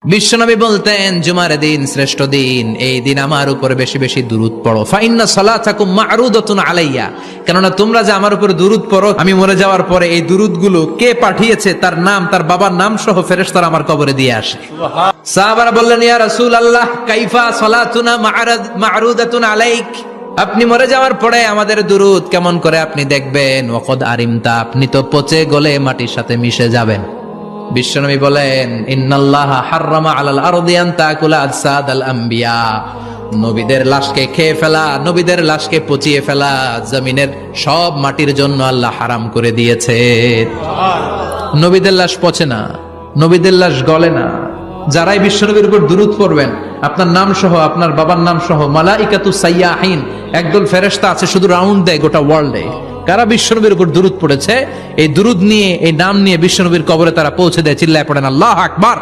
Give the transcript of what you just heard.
বিশ্বনবী বলতেন জুমার দিন শ্রেষ্ঠ দিন, এই দিন আমার উপর বেশি বেশি দুরূদ পড়ো। ফাইন্না সালাতাকুম মা'রুদাতুন আলাইয়া, কেননা তোমরা যে আমার উপর দুরূদ পড়ো, আমি মরে যাওয়ার পরে এই দুরূদগুলো কে পাঠিয়েছে তার নাম, তার বাবার নাম সহ ফেরেশতারা আমার কবরে দিয়ে আসে। সাহাবারা বললেন, ইয়া রাসূলুল্লাহ কাইফা সালাতুনা মা'রুদাতুন আলাইক, আপনি মরে যাওয়ার পরে আমাদের দুরূদ কেমন করে আপনি দেখবেন? ওয়াকাদ আরিমতা, আপনি তো পচে গলে মাটির সাথে মিশে যাবেন। বিশ্বনবী বলেন, ইন্নাল্লাহা হাররামা আলাল আরদি আন তাকুলা আজসাদাল আম্বিয়া, নবীদের লাশকে খেয়ে ফেলা, নবীদের লাশকে পচিয়ে ফেলা জমিনের সব মাটির জন্য আল্লাহ হারাম করে দিয়েছে। নবীদের লাশ পচে না, নবীদের লাশ গলে না। যারাই বিশ্বনবীর উপর দুরূদ পড়বেন, আপনার নাম সহ, আপনার বাবার নাম সহ, মালাইকাতু সাইয়াহিন, একদল ফেরেশতা আছে শুধু রাউন্ড দেয় গোটা ওয়ার্ল্ডে। কারা বিশ্বনবীর উপর দুরূদ পড়েছে, এই দুরূদ নিয়ে, এই নাম নিয়ে বিশ্বনবীর কবরে তারা পৌঁছে দেয়। চিল্লায় পড়েন আল্লাহু আকবার।